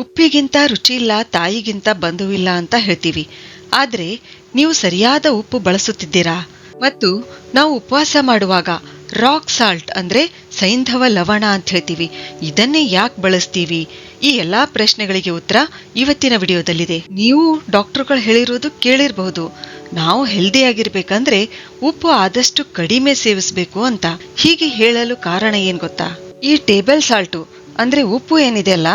ಉಪ್ಪಿಗಿಂತ ರುಚಿಯಿಲ್ಲ, ತಾಯಿಗಿಂತ ಬಂಧುವಿಲ್ಲ ಅಂತ ಹೇಳ್ತೀವಿ. ಆದ್ರೆ ನೀವು ಸರಿಯಾದ ಉಪ್ಪು ಬಳಸುತ್ತಿದ್ದೀರಾ? ಮತ್ತು ನಾವು ಉಪವಾಸ ಮಾಡುವಾಗ ರಾಕ್ ಸಾಲ್ಟ್ ಅಂದ್ರೆ ಸೈಂಧವ ಲವಣ ಅಂತ ಹೇಳ್ತೀವಿ, ಇದನ್ನೇ ಯಾಕೆ ಬಳಸ್ತೀವಿ? ಈ ಎಲ್ಲಾ ಪ್ರಶ್ನೆಗಳಿಗೆ ಉತ್ತರ ಇವತ್ತಿನ ವಿಡಿಯೋದಲ್ಲಿದೆ. ನೀವು ಡಾಕ್ಟರ್ಗಳು ಹೇಳಿರೋದು ಕೇಳಿರಬಹುದು, ನಾವು ಹೆಲ್ದಿ ಆಗಿರ್ಬೇಕಂದ್ರೆ ಉಪ್ಪು ಆದಷ್ಟು ಕಡಿಮೆ ಸೇವಿಸಬೇಕು ಅಂತ. ಹೀಗೆ ಹೇಳಲು ಕಾರಣ ಏನ್ ಗೊತ್ತಾ? ಈ ಟೇಬಲ್ ಸಾಲ್ಟು ಅಂದ್ರೆ ಉಪ್ಪು ಏನಿದೆ ಅಲ್ಲ,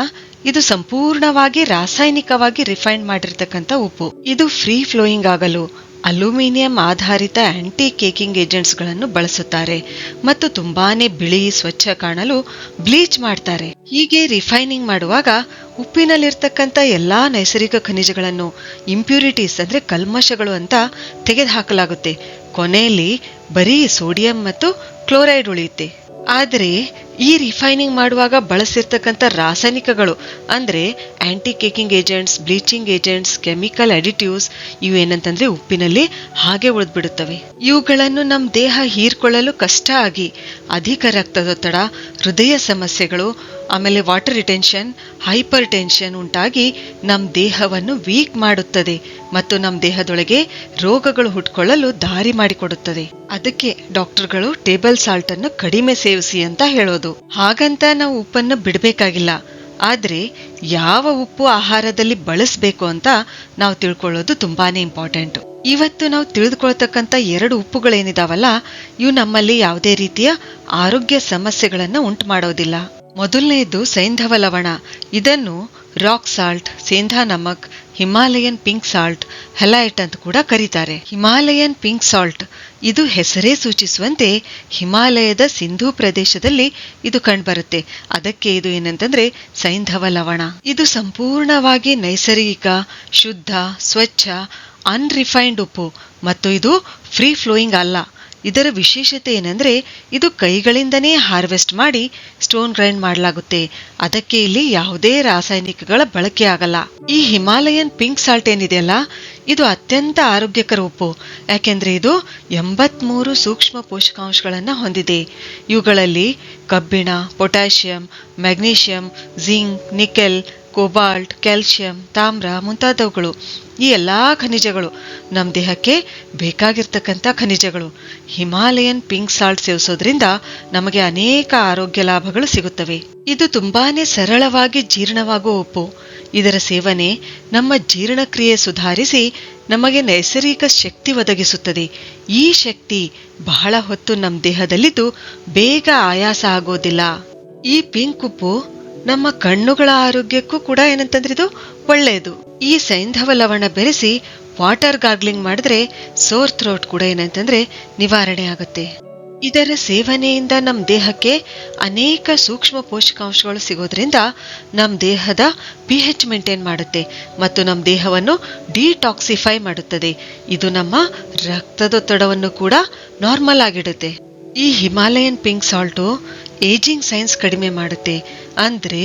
ಇದು ಸಂಪೂರ್ಣವಾಗಿ ರಾಸಾಯನಿಕವಾಗಿ ರಿಫೈಂಡ್ ಮಾಡಿರ್ತಕ್ಕಂಥ ಉಪ್ಪು. ಇದು ಫ್ರೀ ಫ್ಲೋಯಿಂಗ್ ಆಗಲು ಅಲ್ಯೂಮಿನಿಯಂ ಆಧಾರಿತ ಆಂಟಿ ಕೇಕಿಂಗ್ ಏಜೆಂಟ್ಸ್ ಗಳನ್ನು ಬಳಸುತ್ತಾರೆ ಮತ್ತು ತುಂಬಾನೇ ಬಿಳಿ ಸ್ವಚ್ಛ ಕಾಣಲು ಬ್ಲೀಚ್ ಮಾಡ್ತಾರೆ. ಹೀಗೆ ರಿಫೈನಿಂಗ್ ಮಾಡುವಾಗ ಉಪ್ಪಿನಲ್ಲಿರ್ತಕ್ಕಂಥ ಎಲ್ಲಾ ನೈಸರ್ಗಿಕ ಖನಿಜಗಳನ್ನು, ಇಂಪ್ಯೂರಿಟೀಸ್ ಅಂದ್ರೆ ಕಲ್ಮಶಗಳು ಅಂತ ತೆಗೆದುಹಾಕಲಾಗುತ್ತೆ. ಕೊನೆಯಲ್ಲಿ ಬರೀ ಸೋಡಿಯಂ ಮತ್ತು ಕ್ಲೋರೈಡ್ ಉಳಿಯುತ್ತೆ. ಆದರೆ ಈ ರಿಫೈನಿಂಗ್ ಮಾಡುವಾಗ ಬಳಸಿರ್ತಕ್ಕಂಥ ರಾಸಾಯನಿಕಗಳು ಅಂದ್ರೆ anti caking agents, bleaching agents, chemical additives ಇವೇನಂತಂದ್ರೆ ಉಪ್ಪಿನಲ್ಲಿ ಹಾಗೆ ಉಳಿದ್ಬಿಡುತ್ತವೆ. ಇವುಗಳನ್ನು ನಮ್ಮ ದೇಹ ಹೀರ್ಕೊಳ್ಳಲು ಕಷ್ಟ ಆಗಿ ಅಧಿಕ ರಕ್ತದೊತ್ತಡ, ಹೃದಯ ಸಮಸ್ಯೆಗಳು, ಆಮೇಲೆ ವಾಟರ್ ರಿಟೆನ್ಷನ್, ಹೈಪರ್ ಟೆನ್ಷನ್ ಉಂಟಾಗಿ ನಮ್ಮ ದೇಹವನ್ನು ವೀಕ್ ಮಾಡುತ್ತದೆ ಮತ್ತು ನಮ್ಮ ದೇಹದೊಳಗೆ ರೋಗಗಳು ಹುಟ್ಕೊಳ್ಳಲು ದಾರಿ ಮಾಡಿಕೊಡುತ್ತದೆ. ಅದಕ್ಕೆ ಡಾಕ್ಟರ್ಗಳು ಟೇಬಲ್ ಸಾಲ್ಟ್ ಅನ್ನು ಕಡಿಮೆ ಸೇವಿಸಿ ಅಂತ ಹೇಳೋದು. ಹಾಗಂತ ನಾವು ಉಪ್ಪನ್ನು ಬಿಡಬೇಕಾಗಿಲ್ಲ, ಆದ್ರೆ ಯಾವ ಉಪ್ಪು ಆಹಾರದಲ್ಲಿ ಬಳಸಬೇಕು ಅಂತ ನಾವು ತಿಳ್ಕೊಳ್ಳೋದು ತುಂಬಾನೇ ಇಂಪಾರ್ಟೆಂಟ್. ಇವತ್ತು ನಾವು ತಿಳಿದುಕೊಳ್ತಕ್ಕಂಥ 2 ಉಪ್ಪುಗಳೇನಿದಾವಲ್ಲ, ಇವು ನಮ್ಮಲ್ಲಿ ಯಾವುದೇ ರೀತಿಯ ಆರೋಗ್ಯ ಸಮಸ್ಯೆಗಳನ್ನ ಉಂಟು ಮಾಡೋದಿಲ್ಲ. ಮೊದಲನೆಯದು ಸೈಂಧವ ಲವಣ. ಇದನ್ನು ರಾಕ್ ಸಾಲ್ಟ್, ಸೇಂಧಾ ನಮಕ್, ಹಿಮಾಲಯನ್ ಪಿಂಕ್ ಸಾಲ್ಟ್, ಹೆಲೈಟ್ ಅಂತ ಕೂಡ ಕರೀತಾರೆ. ಹಿಮಾಲಯನ್ ಪಿಂಕ್ ಸಾಲ್ಟ್ ಇದು ಹೆಸರೇ ಸೂಚಿಸುವಂತೆ ಹಿಮಾಲಯದ ಸಿಂಧೂ ಪ್ರದೇಶದಲ್ಲಿ ಇದು ಕಂಡುಬರುತ್ತೆ. ಅದಕ್ಕೆ ಇದು ಏನಂತಂದ್ರೆ ಸೈಂಧವ ಲವಣ. ಇದು ಸಂಪೂರ್ಣವಾಗಿ ನೈಸರ್ಗಿಕ, ಶುದ್ಧ, ಸ್ವಚ್ಛ, ಅನ್ರಿಫೈನ್ಡ್ ಉಪ್ಪು ಮತ್ತು ಇದು ಫ್ರೀ ಫ್ಲೋಯಿಂಗ್ ಅಲ್ಲ. ಇದರ ವಿಶೇಷತೆ ಏನಂದ್ರೆ ಇದು ಕೈಗಳಿಂದನೇ ಹಾರ್ವೆಸ್ಟ್ ಮಾಡಿ ಸ್ಟೋನ್ ಗ್ರೈಂಡ್ ಮಾಡಲಾಗುತ್ತೆ. ಅದಕ್ಕೆ ಇಲ್ಲಿ ಯಾವುದೇ ರಾಸಾಯನಿಕಗಳ ಬಳಕೆ ಆಗಲ್ಲ. ಈ ಹಿಮಾಲಯನ್ ಪಿಂಕ್ ಸಾಲ್ಟ್ ಏನಿದೆಯಲ್ಲ, ಇದು ಅತ್ಯಂತ ಆರೋಗ್ಯಕರ ಉಪ್ಪು. ಯಾಕೆಂದ್ರೆ ಇದು 83 ಸೂಕ್ಷ್ಮ ಪೋಷಕಾಂಶಗಳನ್ನ ಹೊಂದಿದೆ. ಇವುಗಳಲ್ಲಿ ಕಬ್ಬಿಣ, potassium, magnesium, zinc, nickel, cobalt, calcium, ತಾಮ್ರ ಮುಂತಾದವುಗಳು. ಈ ಎಲ್ಲಾ ಖನಿಜಗಳು ನಮ್ಮ ದೇಹಕ್ಕೆ ಬೇಕಾಗಿರ್ತಕ್ಕಂಥ ಖನಿಜಗಳು. ಹಿಮಾಲಯನ್ ಪಿಂಕ್ ಸಾಲ್ಟ್ ಸೇವಿಸೋದ್ರಿಂದ ನಮಗೆ ಅನೇಕ ಆರೋಗ್ಯ ಲಾಭಗಳು ಸಿಗುತ್ತವೆ. ಇದು ತುಂಬಾನೇ ಸರಳವಾಗಿ ಜೀರ್ಣವಾಗುವ ಉಪ್ಪು. ಇದರ ಸೇವನೆ ನಮ್ಮ ಜೀರ್ಣಕ್ರಿಯೆ ಸುಧಾರಿಸಿ ನಮಗೆ ನೈಸರ್ಗಿಕ ಶಕ್ತಿ ಒದಗಿಸುತ್ತದೆ. ಈ ಶಕ್ತಿ ಬಹಳ ಹೊತ್ತು ನಮ್ಮ ದೇಹದಲ್ಲಿದ್ದು ಬೇಗ ಆಯಾಸ ಆಗೋದಿಲ್ಲ. ಈ ಪಿಂಕ್ ಉಪ್ಪು ನಮ್ಮ ಕಣ್ಣುಗಳ ಆರೋಗ್ಯಕ್ಕೂ ಕೂಡ ಏನಂತಂದ್ರೆ ಇದು ಒಳ್ಳೆಯದು. ಈ ಸೈಂಧವ ಲವಣ ಬೆರೆಸಿ ವಾಟರ್ ಗಾರ್ಗ್ಲಿಂಗ್ ಮಾಡಿದ್ರೆ ಸೋರ್ ಥ್ರೋಟ್ ಕೂಡ ಏನಂತಂದ್ರೆ ನಿವಾರಣೆ ಆಗುತ್ತೆ. ಇದರ ಸೇವನೆಯಿಂದ ನಮ್ಮ ದೇಹಕ್ಕೆ ಅನೇಕ ಸೂಕ್ಷ್ಮ ಪೋಷಕಾಂಶಗಳು ಸಿಗೋದ್ರಿಂದ ನಮ್ಮ ದೇಹದ pH ಮೇಂಟೈನ್ ಮಾಡುತ್ತೆ ಮತ್ತು ನಮ್ಮ ದೇಹವನ್ನು ಡಿಟಾಕ್ಸಿಫೈ ಮಾಡುತ್ತದೆ. ಇದು ನಮ್ಮ ರಕ್ತದೊತ್ತಡವನ್ನು ಕೂಡ ನಾರ್ಮಲ್ ಆಗಿಡುತ್ತೆ. ಈ Himalayan pink salt ageing science ಕಡಿಮೆ ಮಾಡುತ್ತೆ, ಅಂದ್ರೆ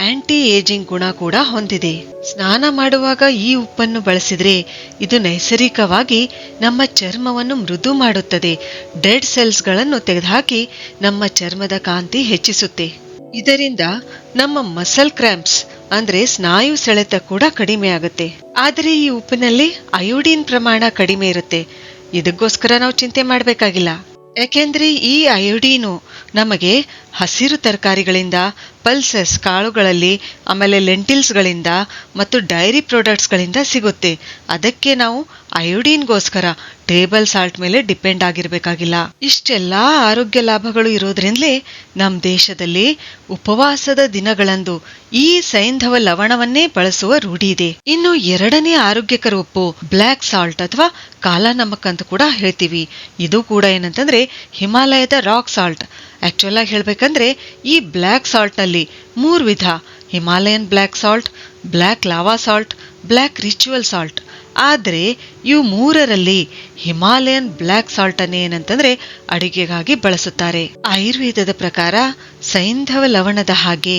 ಆಂಟಿ ಏಜಿಂಗ್ ಗುಣ ಕೂಡ ಹೊಂದಿದೆ. ಸ್ನಾನ ಮಾಡುವಾಗ ಈ ಉಪ್ಪನ್ನು ಬಳಸಿದ್ರೆ ಇದು ನೈಸರ್ಗಿಕವಾಗಿ ನಮ್ಮ ಚರ್ಮವನ್ನು ಮೃದು ಮಾಡುತ್ತದೆ. ಡೆಡ್ ಸೆಲ್ಸ್ ಗಳನ್ನು ತೆಗೆದುಹಾಕಿ ನಮ್ಮ ಚರ್ಮದ ಕಾಂತಿ ಹೆಚ್ಚಿಸುತ್ತೆ. ಇದರಿಂದ ನಮ್ಮ ಮಸಲ್ ಕ್ರ್ಯಾಂಪ್ಸ್ ಅಂದ್ರೆ ಸ್ನಾಯು ಸೆಳೆತ ಕೂಡ ಕಡಿಮೆ ಆಗುತ್ತೆ. ಆದರೆ ಈ ಉಪ್ಪಿನಲ್ಲಿ ಅಯೋಡಿನ್ ಪ್ರಮಾಣ ಕಡಿಮೆ ಇರುತ್ತೆ. ಇದಕ್ಕೋಸ್ಕರ ನಾವು ಚಿಂತೆ ಮಾಡಬೇಕಾಗಿಲ್ಲ. ಯಾಕೆಂದ್ರೆ ಈ ಅಯೋಡೀನು ನಮಗೆ ಹಸಿರು ತರಕಾರಿಗಳಿಂದ, ಪಲ್ಸಸ್ ಕಾಳುಗಳಲ್ಲಿ, ಆಮೇಲೆ ಲೆಂಟಿಲ್ಸ್ ಗಳಿಂದ ಮತ್ತು ಡೈರಿ ಪ್ರಾಡಕ್ಟ್ಸ್ ಗಳಿಂದ ಸಿಗುತ್ತೆ. ಅದಕ್ಕೆ ನಾವು ಅಯೋಡೀನ್ಗೋಸ್ಕರ ಟೇಬಲ್ ಸಾಲ್ಟ್ ಮೇಲೆ ಡಿಪೆಂಡ್ ಆಗಿರ್ಬೇಕಾಗಿಲ್ಲ. ಇಷ್ಟೆಲ್ಲಾ ಆರೋಗ್ಯ ಲಾಭಗಳು ಇರೋದ್ರಿಂದಲೇ ನಮ್ಮ ದೇಶದಲ್ಲಿ ಉಪವಾಸದ ದಿನಗಳಂದು ಈ ಸೈಂಧವ ಲವಣವನ್ನೇ ಬಳಸುವ ರೂಢಿ ಇದೆ. ಇನ್ನು 2ನೇ ಆರೋಗ್ಯಕರ ಉಪ್ಪು ಬ್ಲ್ಯಾಕ್ ಸಾಲ್ಟ್ ಅಥವಾ ಕಾಲಾ ನಮಕ್ ಅಂತ ಕೂಡ ಹೇಳ್ತೀವಿ. ಇದು ಕೂಡ ಏನಂತಂದ್ರೆ ಹಿಮಾಲಯದ ರಾಕ್ ಸಾಲ್ಟ್. ಆಕ್ಚುಲ್ ಆಗಿ ಹೇಳ್ಬೇಕಂದ್ರೆ ಈ ಬ್ಲ್ಯಾಕ್ ಸಾಲ್ಟ್ ನಲ್ಲಿ 3 ವಿಧ: Himalayan black salt, black lava salt, black ritual salt. ಆದ್ರೆ ಇವು 3ರಲ್ಲಿ ಹಿಮಾಲಯನ್ ಬ್ಲ್ಯಾಕ್ ಸಾಲ್ಟ್ ಅನ್ನೇ ಏನಂತಂದ್ರೆ ಅಡಿಗೆಗಾಗಿ ಬಳಸುತ್ತಾರೆ. ಆಯುರ್ವೇದದ ಪ್ರಕಾರ ಸೈಂಧವ ಲವಣದ ಹಾಗೆ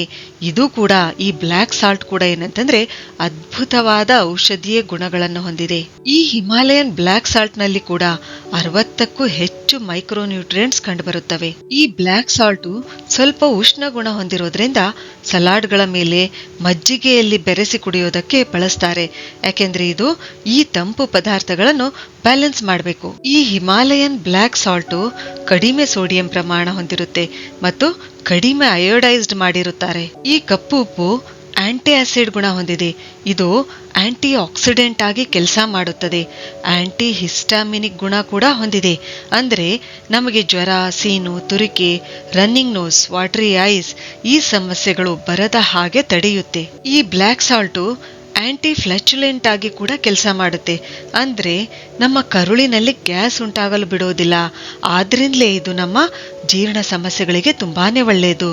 ಇದು ಕೂಡ, ಈ ಬ್ಲ್ಯಾಕ್ ಸಾಲ್ಟ್ ಕೂಡ ಏನಂತಂದ್ರೆ ಅದ್ಭುತವಾದ ಔಷಧೀಯ ಗುಣಗಳನ್ನು ಹೊಂದಿದೆ. ಈ ಹಿಮಾಲಯನ್ ಬ್ಲ್ಯಾಕ್ ಸಾಲ್ಟ್ ನಲ್ಲಿ ಕೂಡ 60ಕ್ಕೂ ಹೆಚ್ಚು ಮೈಕ್ರೋನ್ಯೂಟ್ರಿಯೆಂಟ್ಸ್ ಕಂಡುಬರುತ್ತವೆ. ಈ ಬ್ಲ್ಯಾಕ್ ಸಾಲ್ಟು ಸ್ವಲ್ಪ ಉಷ್ಣ ಗುಣ ಹೊಂದಿರೋದ್ರಿಂದ ಸಲಾಡ್ಗಳ ಮೇಲೆ ಮಜ್ಜಿಗೆಯಲ್ಲಿ ಬೆರೆಸಿ ಕುಡಿಯೋದಕ್ಕೆ ಬಳಸ್ತಾರೆ. ಯಾಕೆಂದ್ರೆ ಇದು ಈ ತಂಪು ಪದಾರ್ಥಗಳನ್ನು ಬ್ಯಾಲೆನ್ಸ್ ಮಾಡಬೇಕು. ಈ ಹಿಮಾಲಯನ್ ಬ್ಲ್ಯಾಕ್ ಸಾಲ್ಟು ಕಡಿಮೆ ಸೋಡಿಯಂ ಪ್ರಮಾಣ ಹೊಂದಿರುತ್ತೆ ಮತ್ತು ಕಡಿಮೆ ಅಯೋಡೈಸ್ಡ್ ಮಾಡಿರುತ್ತಾರೆ. ಈ ಕಪ್ಪು ಉಪ್ಪು ಆಂಟಿ ಆಸಿಡ್ ಗುಣ ಹೊಂದಿದೆ. ಇದು ಆಂಟಿ ಆಕ್ಸಿಡೆಂಟ್ ಆಗಿ ಕೆಲಸ ಮಾಡುತ್ತದೆ. ಆಂಟಿ ಹಿಸ್ಟಾಮಿನಿಕ್ ಗುಣ ಕೂಡ ಹೊಂದಿದೆ. ಅಂದ್ರೆ ನಮಗೆ ಜ್ವರ, ಸೀನು, ತುರಿಕೆ, ರನ್ನಿಂಗ್ ನೋಸ್, ವಾಟರಿ ಐಸ್ ಈ ಸಮಸ್ಯೆಗಳು ಬರದ ಹಾಗೆ ತಡೆಯುತ್ತೆ. ಈ ಬ್ಲ್ಯಾಕ್ ಸಾಲ್ಟು ಆಂಟಿ ಫ್ಲಚುಲೆಂಟ್ ಆಗಿ ಕೂಡ ಕೆಲಸ ಮಾಡುತ್ತೆ. ಅಂದ್ರೆ ನಮ್ಮ ಕರುಳಿನಲ್ಲಿ ಗ್ಯಾಸ್ ಉಂಟಾಗಲು ಬಿಡೋದಿಲ್ಲ. ಆದ್ರಿಂದಲೇ ಇದು ನಮ್ಮ ಜೀರ್ಣ ಸಮಸ್ಯೆಗಳಿಗೆ ತುಂಬಾನೇ ಒಳ್ಳೆಯದು.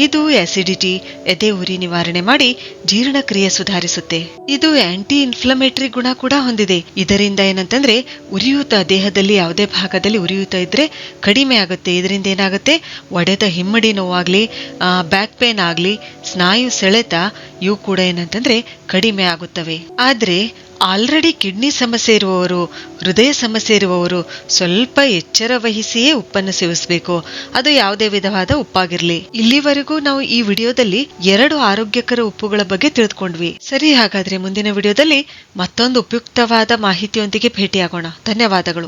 ಇದು ಆಸಿಡಿಟಿ, ಎದೆ ಉರಿ ನಿವಾರಣೆ ಮಾಡಿ ಜೀರ್ಣಕ್ರಿಯೆ ಸುಧಾರಿಸುತ್ತೆ. ಇದು ಆಂಟಿ ಇನ್ಫ್ಲಮೇಟರಿ ಗುಣ ಕೂಡ ಹೊಂದಿದೆ. ಇದರಿಂದ ಏನಂತಂದ್ರೆ ಉರಿಯೂತ, ದೇಹದಲ್ಲಿ ಯಾವುದೇ ಭಾಗದಲ್ಲಿ ಉರಿಯೂತ ಇದ್ರೆ ಕಡಿಮೆ ಆಗುತ್ತೆ. ಇದರಿಂದ ಏನಾಗುತ್ತೆ, ಒಡೆದ ಹಿಮ್ಮಡಿ ನೋವಾಗ್ಲಿ, ಬ್ಯಾಕ್ ಪೇನ್ ಆಗ್ಲಿ, ಸ್ನಾಯು ಸೆಳೆತ ಇವು ಕೂಡ ಏನಂತಂದ್ರೆ ಕಡಿಮೆ ಆಗುತ್ತವೆ. ಆದ್ರೆ ಆಲ್ರೆಡಿ ಕಿಡ್ನಿ ಸಮಸ್ಯೆ ಇರುವವರು, ಹೃದಯ ಸಮಸ್ಯೆ ಇರುವವರು ಸ್ವಲ್ಪ ಎಚ್ಚರ ವಹಿಸಿಯೇ ಉಪ್ಪನ್ನು ಸೇವಿಸಬೇಕು. ಅದು ಯಾವುದೇ ವಿಧವಾದ ಉಪ್ಪಾಗಿರ್ಲಿ. ಇಲ್ಲಿವರೆಗೂ ನಾವು ಈ ವಿಡಿಯೋದಲ್ಲಿ 2 ಆರೋಗ್ಯಕರ ಉಪ್ಪುಗಳ ಬಗ್ಗೆ ತಿಳಿದುಕೊಂಡ್ವಿ. ಸರಿ, ಹಾಗಾದ್ರೆ ಮುಂದಿನ ವಿಡಿಯೋದಲ್ಲಿ ಮತ್ತೊಂದು ಉಪಯುಕ್ತವಾದ ಮಾಹಿತಿಯೊಂದಿಗೆ ಭೇಟಿಯಾಗೋಣ. ಧನ್ಯವಾದಗಳು.